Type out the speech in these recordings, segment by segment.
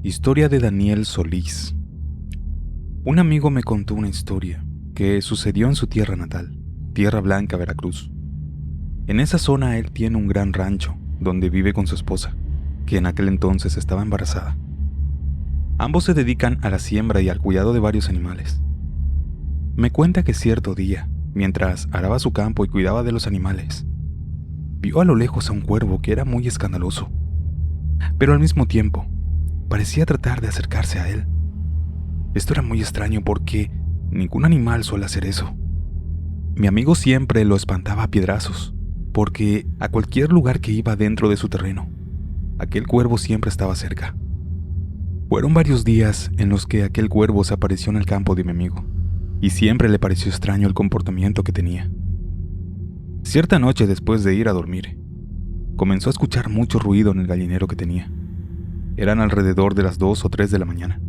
Historia de Daniel Solís. Un amigo me contó una historia que sucedió en su tierra natal, Tierra Blanca, Veracruz. En esa zona él tiene un gran rancho donde vive con su esposa, que en aquel entonces estaba embarazada. Ambos se dedican a la siembra y al cuidado de varios animales. Me cuenta que cierto día, mientras araba su campo y cuidaba de los animales, vio a lo lejos a un cuervo que era muy escandaloso, pero al mismo tiempo parecía tratar de acercarse a él. Esto era muy extraño porque ningún animal suele hacer eso. Mi amigo siempre lo espantaba a piedrazos, porque a cualquier lugar que iba dentro de su terreno, aquel cuervo siempre estaba cerca. Fueron varios días en los que aquel cuervo se apareció en el campo de mi amigo, y siempre le pareció extraño el comportamiento que tenía. Cierta noche, después de ir a dormir, comenzó a escuchar mucho ruido en el gallinero que tenía. Eran alrededor de las 2 o 3 de la mañana.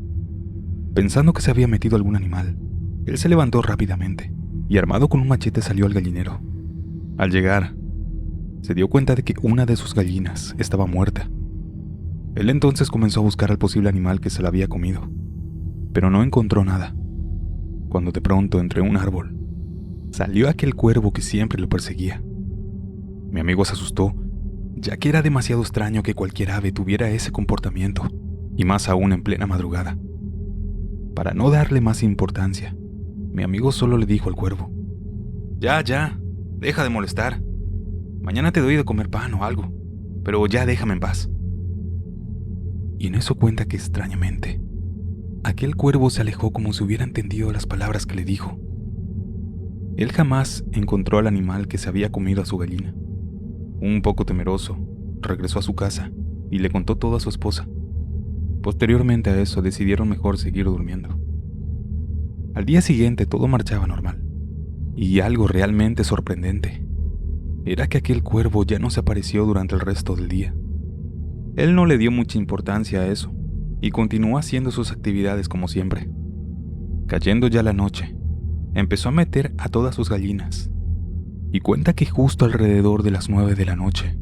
Pensando que se había metido algún animal, él se levantó rápidamente y armado con un machete salió al gallinero. Al llegar, se dio cuenta de que una de sus gallinas estaba muerta. Él entonces comenzó a buscar al posible animal que se la había comido, pero no encontró nada, cuando de pronto, entre un árbol, salió aquel cuervo que siempre lo perseguía. Mi amigo se asustó, ya que era demasiado extraño que cualquier ave tuviera ese comportamiento, y más aún en plena madrugada. Para no darle más importancia, mi amigo solo le dijo al cuervo: Ya, deja de molestar. Mañana te doy de comer pan o algo, pero ya déjame en paz. Y en eso cuenta que extrañamente, aquel cuervo se alejó como si hubiera entendido las palabras que le dijo. Él jamás encontró al animal que se había comido a su gallina. Un poco temeroso, regresó a su casa y le contó todo a su esposa. Posteriormente a eso decidieron mejor seguir durmiendo. Al día siguiente todo marchaba normal, y algo realmente sorprendente era que aquel cuervo ya no se apareció durante el resto del día. Él no le dio mucha importancia a eso y continuó haciendo sus actividades como siempre. Cayendo ya la noche, empezó a meter a todas sus gallinas, y cuenta que justo alrededor de las 9 de la noche,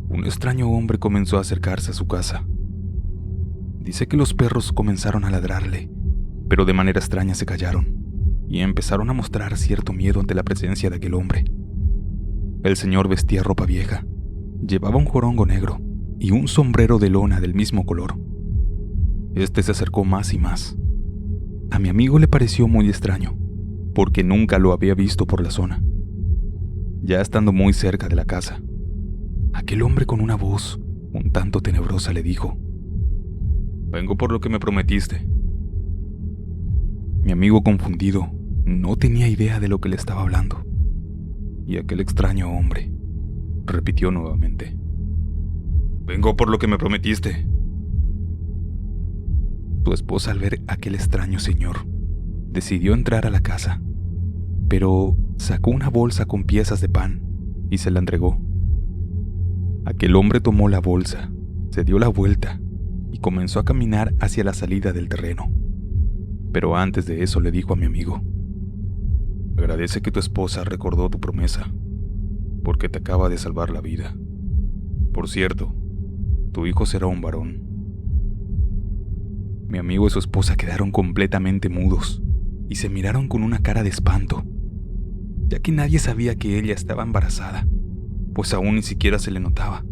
un extraño hombre comenzó a acercarse a su casa. Dice que los perros comenzaron a ladrarle, pero de manera extraña se callaron y empezaron a mostrar cierto miedo ante la presencia de aquel hombre. El señor vestía ropa vieja, llevaba un jorongo negro y un sombrero de lona del mismo color. Este se acercó más y más. A mi amigo le pareció muy extraño, porque nunca lo había visto por la zona. Ya estando muy cerca de la casa, aquel hombre con una voz un tanto tenebrosa le dijo: Vengo por lo que me prometiste. Mi amigo, confundido, no tenía idea de lo que le estaba hablando, y aquel extraño hombre repitió nuevamente: Vengo por lo que me prometiste. Su esposa, al ver aquel extraño señor, decidió entrar a la casa, pero sacó una bolsa con piezas de pan y se la entregó. Aquel hombre tomó la bolsa, se dio la vuelta y comenzó a caminar hacia la salida del terreno. Pero antes de eso le dijo a mi amigo: Agradece que tu esposa recordó tu promesa, porque te acaba de salvar la vida. Por cierto, tu hijo será un varón. Mi amigo y su esposa quedaron completamente mudos y se miraron con una cara de espanto, ya que nadie sabía que ella estaba embarazada, pues aún ni siquiera se le notaba.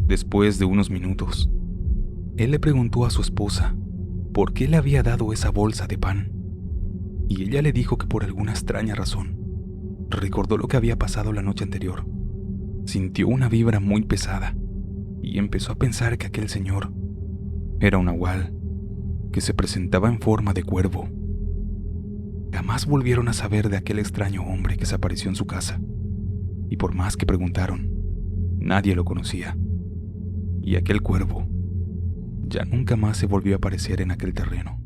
Después de unos minutos, él le preguntó a su esposa por qué le había dado esa bolsa de pan, y ella le dijo que por alguna extraña razón recordó lo que había pasado la noche anterior. Sintió una vibra muy pesada y empezó a pensar que aquel señor era un nahual que se presentaba en forma de cuervo. Jamás volvieron a saber de aquel extraño hombre que se apareció en su casa, y por más que preguntaron, nadie lo conocía, y aquel cuervo ya nunca más se volvió a aparecer en aquel terreno.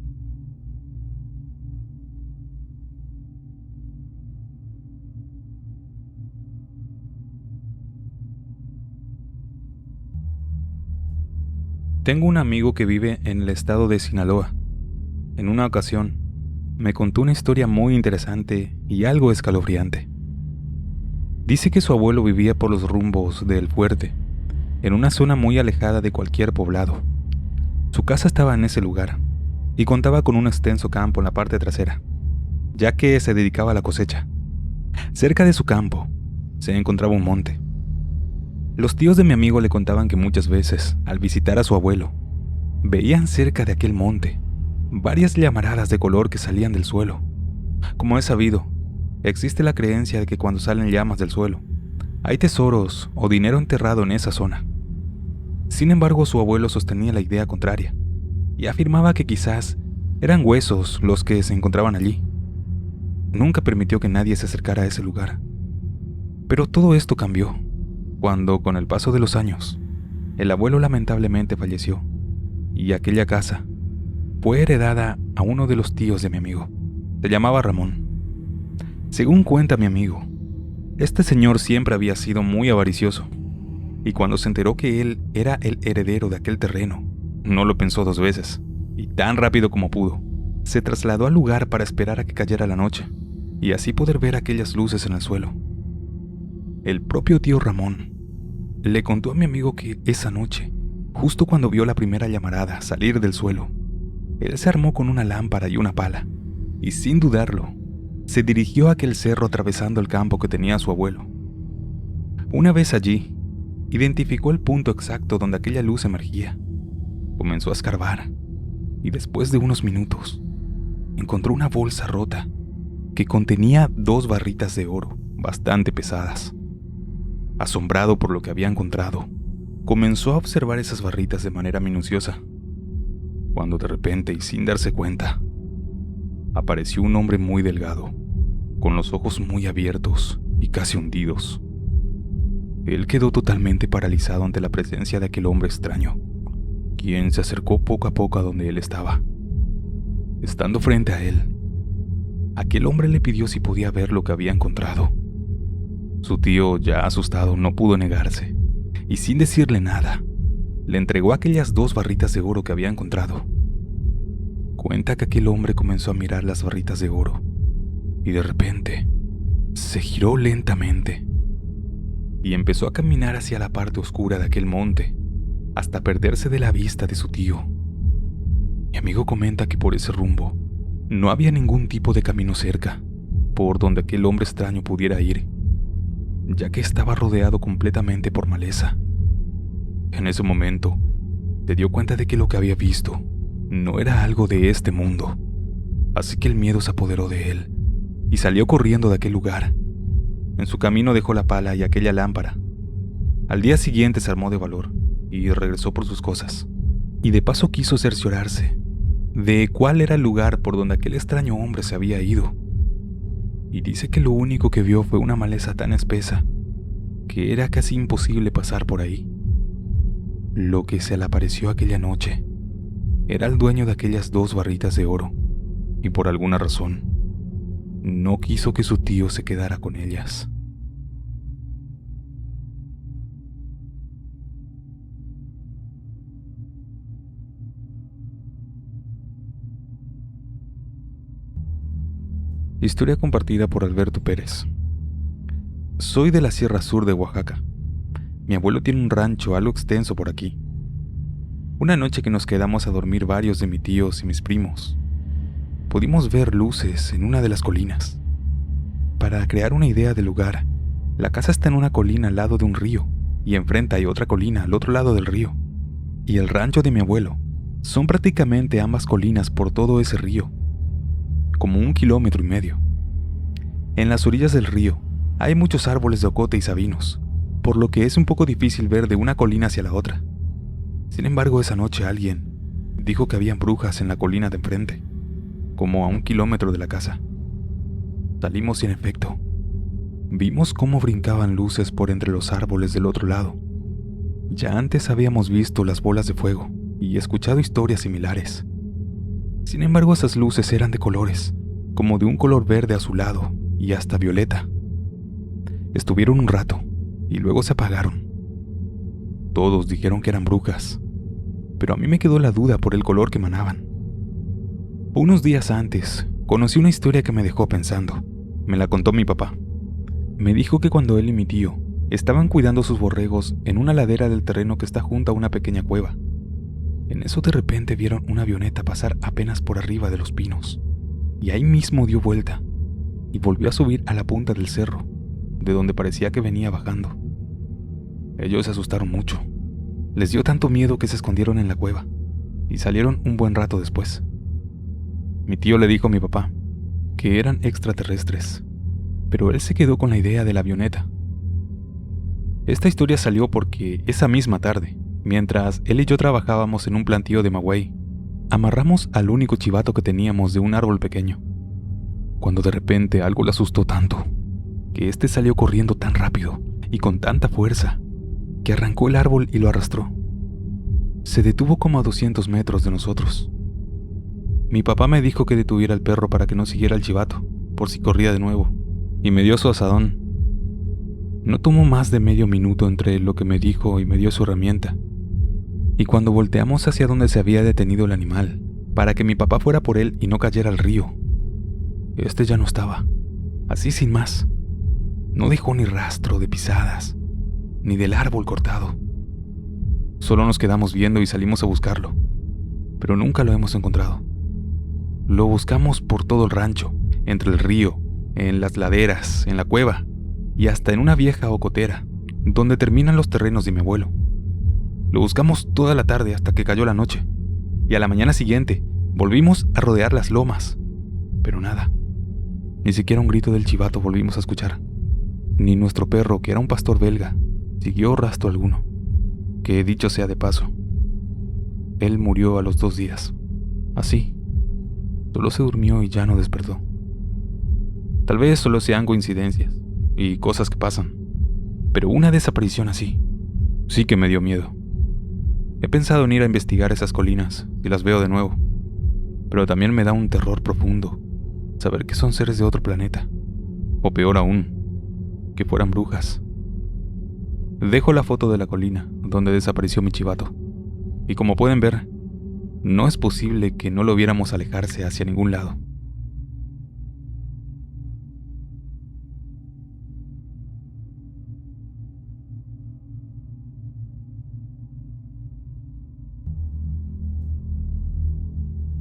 Tengo un amigo que vive en el estado de Sinaloa. En una ocasión, me contó una historia muy interesante y algo escalofriante. Dice que su abuelo vivía por los rumbos del Fuerte, en una zona muy alejada de cualquier poblado. Su casa estaba en ese lugar y contaba con un extenso campo en la parte trasera, ya que se dedicaba a la cosecha. Cerca de su campo se encontraba un monte. Los tíos de mi amigo le contaban que muchas veces, al visitar a su abuelo, veían cerca de aquel monte varias llamaradas de color que salían del suelo. Como es sabido, existe la creencia de que cuando salen llamas del suelo, hay tesoros o dinero enterrado en esa zona. Sin embargo, su abuelo sostenía la idea contraria y afirmaba que quizás eran huesos los que se encontraban allí. Nunca permitió que nadie se acercara a ese lugar. Pero todo esto cambió cuando, con el paso de los años, el abuelo lamentablemente falleció y aquella casa fue heredada a uno de los tíos de mi amigo. Se llamaba Ramón. Según cuenta mi amigo, este señor siempre había sido muy avaricioso y cuando se enteró que él era el heredero de aquel terreno, no lo pensó dos veces y tan rápido como pudo, se trasladó al lugar para esperar a que cayera la noche y así poder ver aquellas luces en el suelo. El propio tío Ramón le contó a mi amigo que esa noche, justo cuando vio la primera llamarada salir del suelo, él se armó con una lámpara y una pala y sin dudarlo, se dirigió a aquel cerro atravesando el campo que tenía su abuelo. Una vez allí, identificó el punto exacto donde aquella luz emergía. Comenzó a escarbar y después de unos minutos encontró una bolsa rota que contenía 2 barritas de oro bastante pesadas. Asombrado por lo que había encontrado, comenzó a observar esas barritas de manera minuciosa, cuando de repente y sin darse cuenta, apareció un hombre muy delgado, con los ojos muy abiertos y casi hundidos. Él quedó totalmente paralizado ante la presencia de aquel hombre extraño, quien se acercó poco a poco a donde él estaba. Estando frente a él, aquel hombre le pidió si podía ver lo que había encontrado. Su tío, ya asustado, no pudo negarse, y sin decirle nada, le entregó aquellas 2 barritas de oro que había encontrado. Cuenta que aquel hombre comenzó a mirar las barritas de oro, y de repente, se giró lentamente, y empezó a caminar hacia la parte oscura de aquel monte, hasta perderse de la vista de su tío. Mi amigo comenta que por ese rumbo, no había ningún tipo de camino cerca, por donde aquel hombre extraño pudiera ir, ya que estaba rodeado completamente por maleza. En ese momento, se dio cuenta de que lo que había visto no era algo de este mundo, así que el miedo se apoderó de él y salió corriendo de aquel lugar. En su camino dejó la pala y aquella lámpara. Al día siguiente se armó de valor y regresó por sus cosas, y de paso quiso cerciorarse de cuál era el lugar por donde aquel extraño hombre se había ido. Y dice que lo único que vio fue una maleza tan espesa que era casi imposible pasar por ahí. Lo que se le apareció aquella noche era el dueño de aquellas 2 barritas de oro, y por alguna razón no quiso que su tío se quedara con ellas. Historia compartida por Alberto Pérez. Soy de la Sierra Sur de Oaxaca. Mi abuelo tiene un rancho algo extenso por aquí. Una noche que nos quedamos a dormir varios de mis tíos y mis primos, pudimos ver luces en una de las colinas. Para crear una idea del lugar, la casa está en una colina al lado de un río, y enfrente hay otra colina al otro lado del río. Y el rancho de mi abuelo son prácticamente ambas colinas por todo ese río, como 1,5 kilómetros. En las orillas del río hay muchos árboles de ocote y sabinos, por lo que es un poco difícil ver de una colina hacia la otra. Sin embargo, esa noche alguien dijo que habían brujas en la colina de enfrente, como a 1 kilómetro de la casa. Salimos y en efecto, vimos cómo brincaban luces por entre los árboles del otro lado. Ya antes habíamos visto las bolas de fuego y escuchado historias similares. Sin embargo, esas luces eran de colores, como de un color verde azulado y hasta violeta. Estuvieron un rato y luego se apagaron. Todos dijeron que eran brujas, pero a mí me quedó la duda por el color que emanaban. Unos días antes, conocí una historia que me dejó pensando. Me la contó mi papá. Me dijo que cuando él y mi tío estaban cuidando sus borregos en una ladera del terreno que está junto a una pequeña cueva, En eso de repente vieron una avioneta pasar apenas por arriba de los pinos, y ahí mismo dio vuelta y volvió a subir a la punta del cerro, de donde parecía que venía bajando. Ellos se asustaron mucho. Les dio tanto miedo que se escondieron en la cueva y salieron un buen rato después. Mi tío le dijo a mi papá que eran extraterrestres, pero él se quedó con la idea de la avioneta. Esta historia salió porque esa misma tarde, mientras él y yo trabajábamos en un plantío de maguey, amarramos al único chivato que teníamos de un árbol pequeño, cuando de repente algo le asustó tanto, que este salió corriendo tan rápido y con tanta fuerza, que arrancó el árbol y lo arrastró. Se detuvo como a 200 metros de nosotros. Mi papá me dijo que detuviera al perro para que no siguiera al chivato, por si corría de nuevo, y me dio su asadón. No tomó más de medio minuto entre lo que me dijo y me dio su herramienta. Y cuando volteamos hacia donde se había detenido el animal, para que mi papá fuera por él y no cayera al río, este ya no estaba, así sin más. No dejó ni rastro de pisadas, ni del árbol cortado. Solo nos quedamos viendo y salimos a buscarlo, pero nunca lo hemos encontrado. Lo buscamos por todo el rancho, entre el río, en las laderas, en la cueva y hasta en una vieja ocotera, donde terminan los terrenos de mi abuelo. Lo buscamos toda la tarde hasta que cayó la noche, y a la mañana siguiente volvimos a rodear las lomas, pero nada. Ni siquiera un grito del chivato volvimos a escuchar, ni nuestro perro, que era un pastor belga, siguió rastro alguno, que dicho sea de paso, él murió a los 2 días, así, solo se durmió y ya no despertó. Tal vez solo sean coincidencias y cosas que pasan, pero una desaparición así sí que me dio miedo. He pensado en ir a investigar esas colinas si las veo de nuevo, pero también me da un terror profundo saber que son seres de otro planeta, o peor aún, que fueran brujas. Dejo la foto de la colina donde desapareció mi chivato, y como pueden ver, no es posible que no lo viéramos alejarse hacia ningún lado.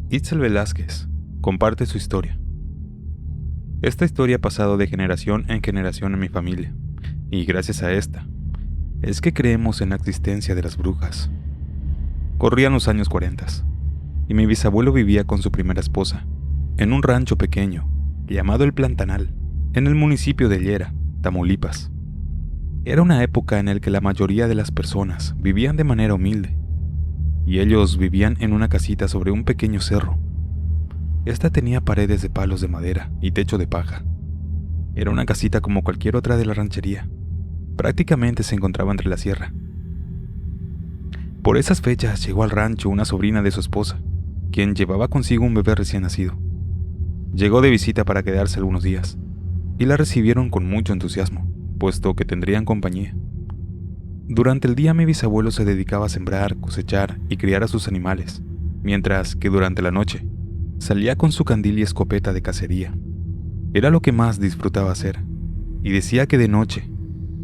Itzel Velázquez comparte su historia. Esta historia ha pasado de generación en generación en mi familia, y gracias a esta, es que creemos en la existencia de las brujas. Corrían los años 40, y mi bisabuelo vivía con su primera esposa, en un rancho pequeño, llamado El Plantanal, en el municipio de Llera, Tamaulipas. Era una época en la que la mayoría de las personas vivían de manera humilde, y ellos vivían en una casita sobre un pequeño cerro. Esta tenía paredes de palos de madera y techo de paja. Era una casita como cualquier otra de la ranchería. Prácticamente se encontraba entre la sierra. Por esas fechas llegó al rancho una sobrina de su esposa, quien llevaba consigo un bebé recién nacido. Llegó de visita para quedarse algunos días, y la recibieron con mucho entusiasmo, puesto que tendrían compañía. Durante el día mi bisabuelo se dedicaba a sembrar, cosechar y criar a sus animales, mientras que durante la noche salía con su candil y escopeta de cacería. Era lo que más disfrutaba hacer, y decía que de noche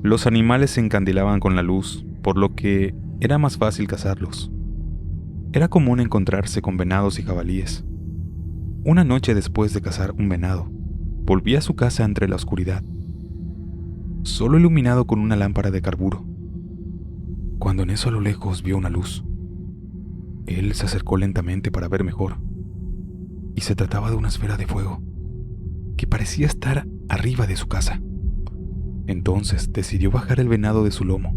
los animales se encandilaban con la luz, por lo que era más fácil cazarlos. Era común encontrarse con venados y jabalíes. Una noche después de cazar un venado, volvía a su casa entre la oscuridad, solo iluminado con una lámpara de carburo, cuando en eso a lo lejos vio una luz. Él se acercó lentamente para ver mejor, y se trataba de una esfera de fuego que parecía estar arriba de su casa. Entonces decidió bajar el venado de su lomo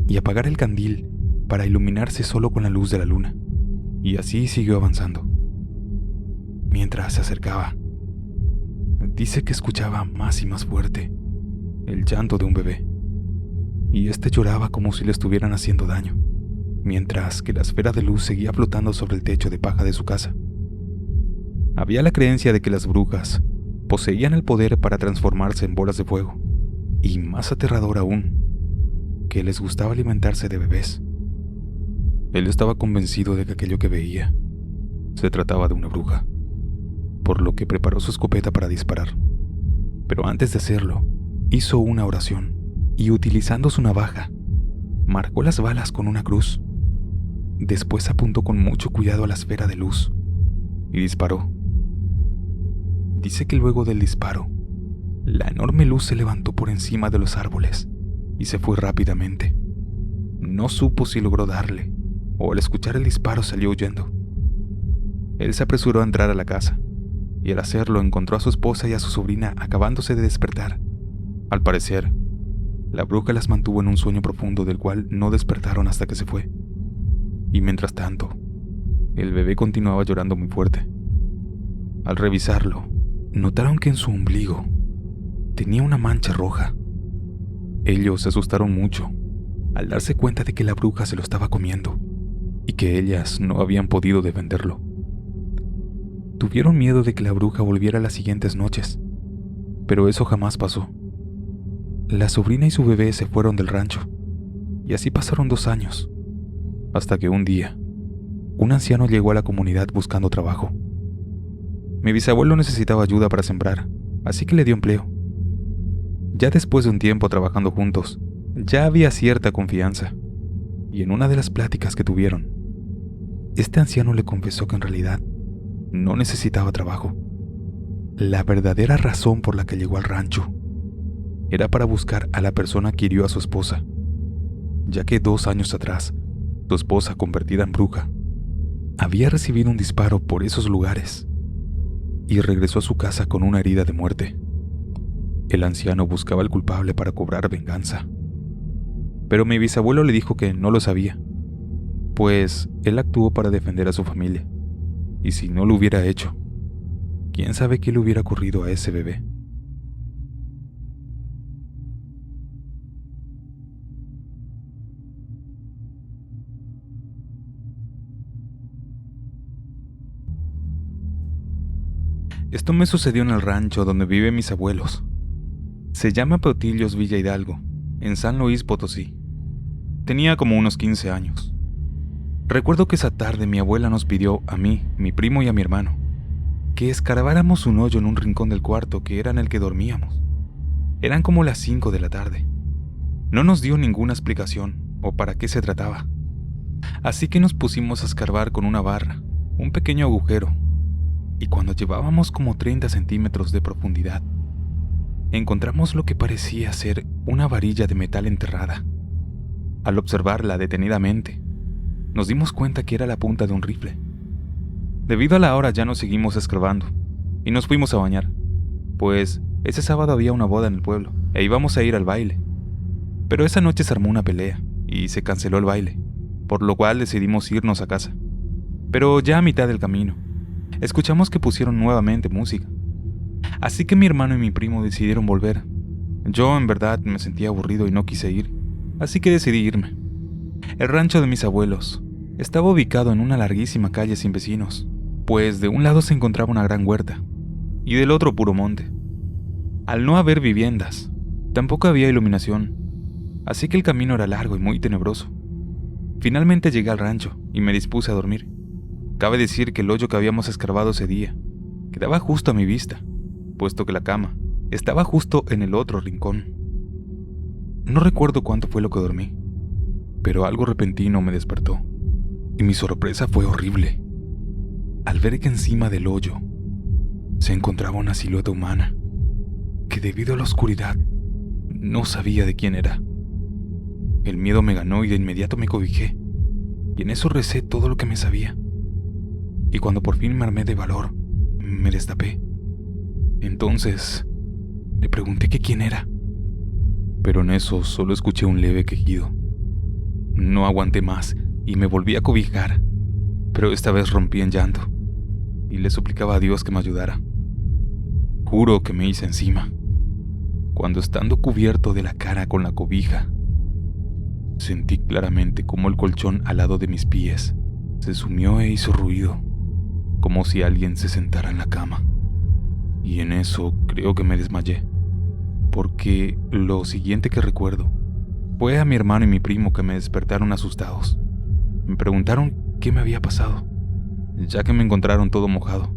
y apagar el candil para iluminarse solo con la luz de la luna, y así siguió avanzando. Mientras se acercaba, dice que escuchaba más y más fuerte el llanto de un bebé, y este lloraba como si le estuvieran haciendo daño, mientras que la esfera de luz seguía flotando sobre el techo de paja de su casa. Había la creencia de que las brujas poseían el poder para transformarse en bolas de fuego, y más aterrador aún, que les gustaba alimentarse de bebés. Él estaba convencido de que aquello que veía se trataba de una bruja, por lo que preparó su escopeta para disparar. Pero antes de hacerlo, hizo una oración y, utilizando su navaja, marcó las balas con una cruz. Después apuntó con mucho cuidado a la esfera de luz y disparó. Dice que luego del disparo, la enorme luz se levantó por encima de los árboles y se fue rápidamente. No supo si logró darle, o al escuchar el disparo salió huyendo. Él se apresuró a entrar a la casa, y al hacerlo encontró a su esposa y a su sobrina acabándose de despertar. Al parecer, la bruja las mantuvo en un sueño profundo del cual no despertaron hasta que se fue. Y mientras tanto, el bebé continuaba llorando muy fuerte. Al revisarlo, notaron que en su ombligo tenía una mancha roja. Ellos se asustaron mucho al darse cuenta de que la bruja se lo estaba comiendo y que ellas no habían podido defenderlo. Tuvieron miedo de que la bruja volviera las siguientes noches, pero eso jamás pasó. La sobrina y su bebé se fueron del rancho, y así pasaron 2 años, hasta que un día, un anciano llegó a la comunidad buscando trabajo. Mi bisabuelo necesitaba ayuda para sembrar, así que le dio empleo. Ya después de un tiempo trabajando juntos, ya había cierta confianza, y en una de las pláticas que tuvieron, este anciano le confesó que en realidad no necesitaba trabajo. La verdadera razón por la que llegó al rancho era para buscar a la persona que hirió a su esposa, ya que 2 años atrás, su esposa, convertida en bruja, había recibido un disparo por esos lugares y regresó a su casa con una herida de muerte. El anciano buscaba al culpable para cobrar venganza, pero mi bisabuelo le dijo que no lo sabía, pues él actuó para defender a su familia, y si no lo hubiera hecho, quién sabe qué le hubiera ocurrido a ese bebé. Esto me sucedió en el rancho donde viven mis abuelos. Se llama Potillos Villa Hidalgo, en San Luis Potosí. Tenía como unos 15 años. Recuerdo que esa tarde mi abuela nos pidió a mí, mi primo y a mi hermano que escarbáramos un hoyo en un rincón del cuarto que era en el que dormíamos. Eran como las 5 de la tarde. No nos dio ninguna explicación o para qué se trataba. Así que nos pusimos a escarbar con una barra, un pequeño agujero, y cuando llevábamos como 30 centímetros de profundidad, encontramos lo que parecía ser una varilla de metal enterrada. Al observarla detenidamente, nos dimos cuenta que era la punta de un rifle. Debido a la hora ya no seguimos escarbando y nos fuimos a bañar, pues ese sábado había una boda en el pueblo e íbamos a ir al baile. Pero esa noche se armó una pelea y se canceló el baile, por lo cual decidimos irnos a casa. Pero ya a mitad del camino, escuchamos que pusieron nuevamente música. Así que mi hermano y mi primo decidieron volver. Yo en verdad me sentía aburrido y no quise ir, así que decidí irme. El rancho de mis abuelos estaba ubicado en una larguísima calle sin vecinos, pues de un lado se encontraba una gran huerta y del otro puro monte. Al no haber viviendas, tampoco había iluminación, así que el camino era largo y muy tenebroso. Finalmente llegué al rancho y me dispuse a dormir. Cabe decir que el hoyo que habíamos escarbado ese día quedaba justo a mi vista, puesto que la cama estaba justo en el otro rincón. No recuerdo cuánto fue lo que dormí, pero algo repentino me despertó, y mi sorpresa fue horrible al ver que encima del hoyo se encontraba una silueta humana que, debido a la oscuridad, no sabía de quién era. El miedo me ganó y de inmediato me cobijé, y en eso recé todo lo que me sabía. Y cuando por fin me armé de valor, me destapé. Entonces le pregunté que quién era, pero en eso solo escuché un leve quejido. No aguanté más y me volví a cobijar, pero esta vez rompí en llanto y le suplicaba a Dios que me ayudara. Juro que me hice encima, cuando estando cubierto de la cara con la cobija, sentí claramente cómo el colchón al lado de mis pies se sumió e hizo ruido, como si alguien se sentara en la cama. Y en eso creo que me desmayé, porque lo siguiente que recuerdo fue a mi hermano y mi primo que me despertaron asustados. Me preguntaron qué me había pasado, ya que me encontraron todo mojado.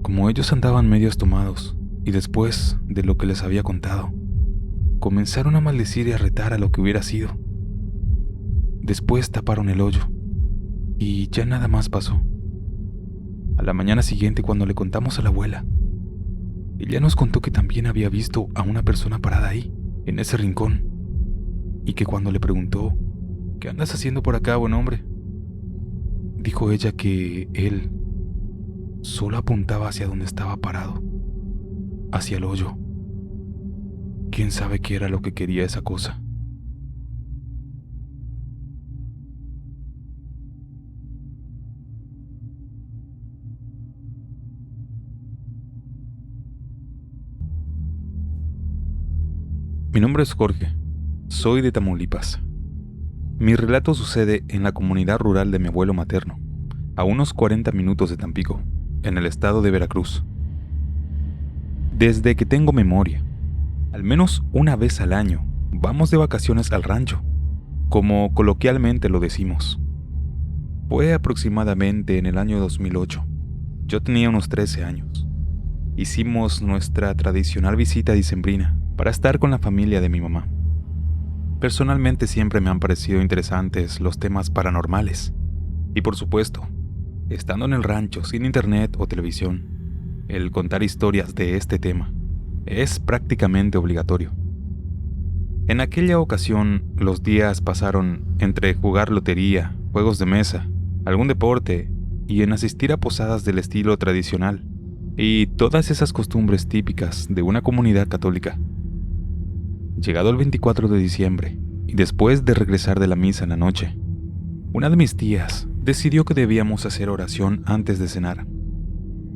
Como ellos andaban medios tomados, y después de lo que les había contado, comenzaron a maldecir y a retar a lo que hubiera sido. Después taparon el hoyo y ya nada más pasó. A la mañana siguiente, cuando le contamos a la abuela, ella nos contó que también había visto a una persona parada ahí, en ese rincón, y que cuando le preguntó: ¿qué andas haciendo por acá, buen hombre?, dijo ella que él solo apuntaba hacia donde estaba parado, hacia el hoyo. ¿Quién sabe qué era lo que quería esa cosa? Mi nombre es Jorge, soy de Tamaulipas. Mi relato sucede en la comunidad rural de mi abuelo materno, a unos 40 minutos de Tampico, en el estado de Veracruz. Desde que tengo memoria, al menos una vez al año, vamos de vacaciones al rancho, como coloquialmente lo decimos. Fue aproximadamente en el año 2008. Yo tenía unos 13 años. Hicimos nuestra tradicional visita dicembrina para estar con la familia de mi mamá. Personalmente siempre me han parecido interesantes los temas paranormales. Y por supuesto, estando en el rancho sin internet o televisión, el contar historias de este tema es prácticamente obligatorio. En aquella ocasión, los días pasaron entre jugar lotería, juegos de mesa, algún deporte y en asistir a posadas del estilo tradicional y todas esas costumbres típicas de una comunidad católica. Llegado el 24 de diciembre, y después de regresar de la misa en la noche, una de mis tías decidió que debíamos hacer oración antes de cenar.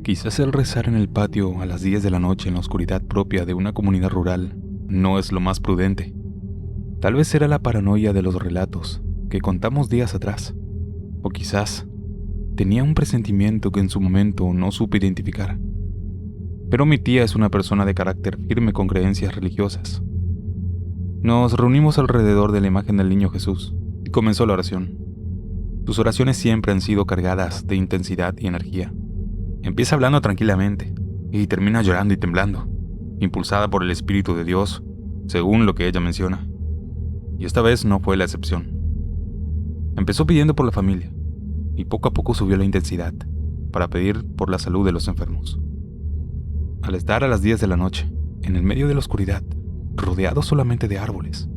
Quizás el rezar en el patio a las 10 de la noche en la oscuridad propia de una comunidad rural no es lo más prudente. Tal vez era la paranoia de los relatos que contamos días atrás, o quizás tenía un presentimiento que en su momento no supe identificar. Pero mi tía es una persona de carácter firme con creencias religiosas. Nos reunimos alrededor de la imagen del niño Jesús y comenzó la oración. Sus oraciones siempre han sido cargadas de intensidad y energía. Empieza hablando tranquilamente y termina llorando y temblando, impulsada por el Espíritu de Dios, según lo que ella menciona. Y esta vez no fue la excepción. Empezó pidiendo por la familia y poco a poco subió la intensidad para pedir por la salud de los enfermos. Al estar a las 10 de la noche, en el medio de la oscuridad, rodeado solamente de árboles,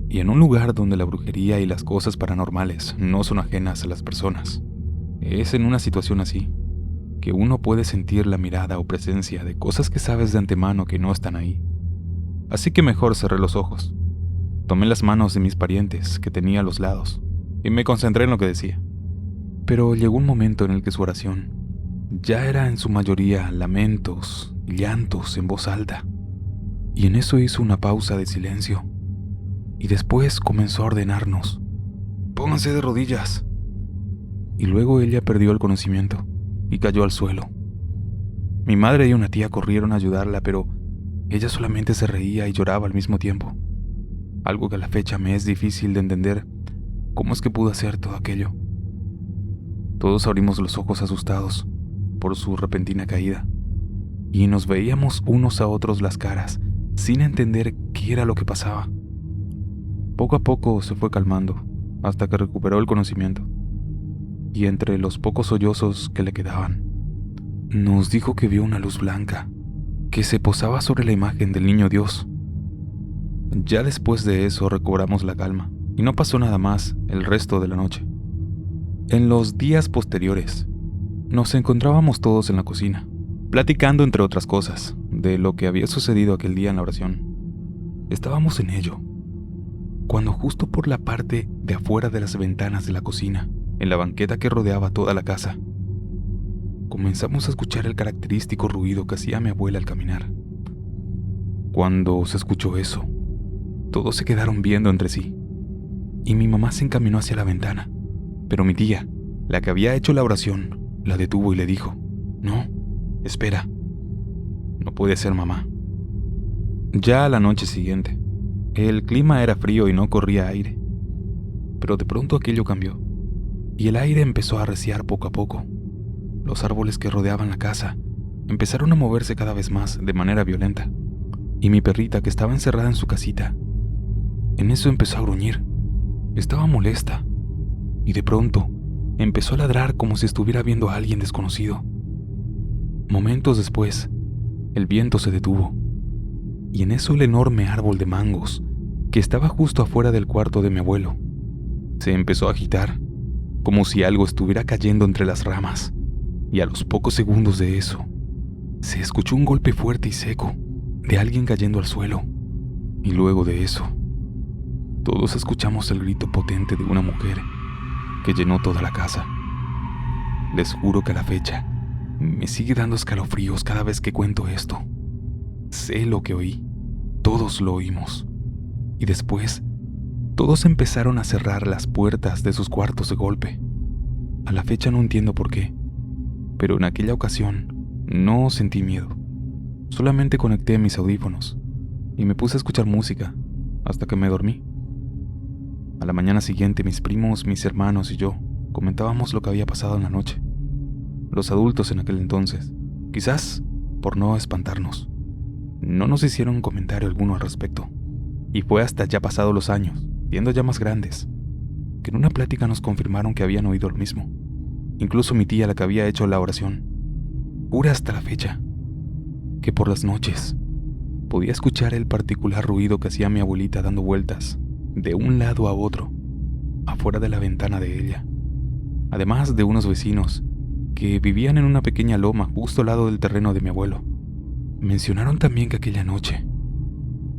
y en un lugar donde la brujería y las cosas paranormales no son ajenas a las personas, es en una situación así que uno puede sentir la mirada o presencia de cosas que sabes de antemano que no están ahí. Así que mejor cerré los ojos, tomé las manos de mis parientes que tenía a los lados y me concentré en lo que decía. Pero llegó un momento en el que su oración ya era en su mayoría lamentos y llantos en voz alta. Y en eso hizo una pausa de silencio, y después comenzó a ordenarnos: «Pónganse de rodillas». Y luego ella perdió el conocimiento y cayó al suelo. Mi madre y una tía corrieron a ayudarla, pero ella solamente se reía y lloraba al mismo tiempo. Algo que a la fecha me es difícil de entender cómo es que pudo hacer todo aquello. Todos abrimos los ojos asustados por su repentina caída, y nos veíamos unos a otros las caras, sin entender qué era lo que pasaba. Poco a poco se fue calmando, hasta que recuperó el conocimiento, y entre los pocos sollozos que le quedaban, nos dijo que vio una luz blanca que se posaba sobre la imagen del niño Dios. Ya después de eso recobramos la calma, y no pasó nada más el resto de la noche. En los días posteriores, nos encontrábamos todos en la cocina, platicando entre otras cosas de lo que había sucedido aquel día en la oración. Estábamos en ello, cuando justo por la parte de afuera de las ventanas de la cocina, en la banqueta que rodeaba toda la casa, comenzamos a escuchar el característico ruido que hacía mi abuela al caminar. Cuando se escuchó eso, todos se quedaron viendo entre sí, y mi mamá se encaminó hacia la ventana, pero mi tía, la que había hecho la oración, la detuvo y le dijo: «No, espera, no puede ser, mamá». Ya a la noche siguiente, el clima era frío y no corría aire, pero de pronto aquello cambió, y el aire empezó a arreciar poco a poco. Los árboles que rodeaban la casa empezaron a moverse cada vez más de manera violenta, y mi perrita, que estaba encerrada en su casita, en eso empezó a gruñir. Estaba molesta y de pronto empezó a ladrar como si estuviera viendo a alguien desconocido. Momentos después, el viento se detuvo, y en eso el enorme árbol de mangos, que estaba justo afuera del cuarto de mi abuelo, se empezó a agitar, como si algo estuviera cayendo entre las ramas, y a los pocos segundos de eso, se escuchó un golpe fuerte y seco de alguien cayendo al suelo, y luego de eso, todos escuchamos el grito potente de una mujer que llenó toda la casa. Les juro que a la fecha me sigue dando escalofríos cada vez que cuento esto. Sé lo que oí, todos lo oímos, y después todos empezaron a cerrar las puertas de sus cuartos de golpe. A la fecha no entiendo por qué, pero en aquella ocasión no sentí miedo. Solamente conecté mis audífonos y me puse a escuchar música hasta que me dormí. A la mañana siguiente mis primos, mis hermanos y yo comentábamos lo que había pasado en la noche. Los adultos en aquel entonces, quizás por no espantarnos, no nos hicieron comentario alguno al respecto. Y fue hasta ya pasados los años, siendo ya más grandes, que en una plática nos confirmaron que habían oído lo mismo. Incluso mi tía, la que había hecho la oración, jura hasta la fecha que por las noches podía escuchar el particular ruido que hacía mi abuelita dando vueltas de un lado a otro, afuera de la ventana de ella. Además de unos vecinos que vivían en una pequeña loma justo al lado del terreno de mi abuelo. Mencionaron también que aquella noche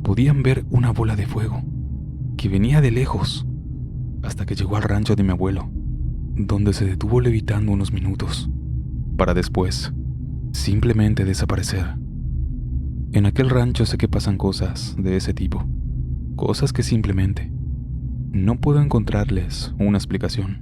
podían ver una bola de fuego que venía de lejos hasta que llegó al rancho de mi abuelo, donde se detuvo levitando unos minutos, para después simplemente desaparecer. En aquel rancho sé que pasan cosas de ese tipo, cosas que simplemente no puedo encontrarles una explicación.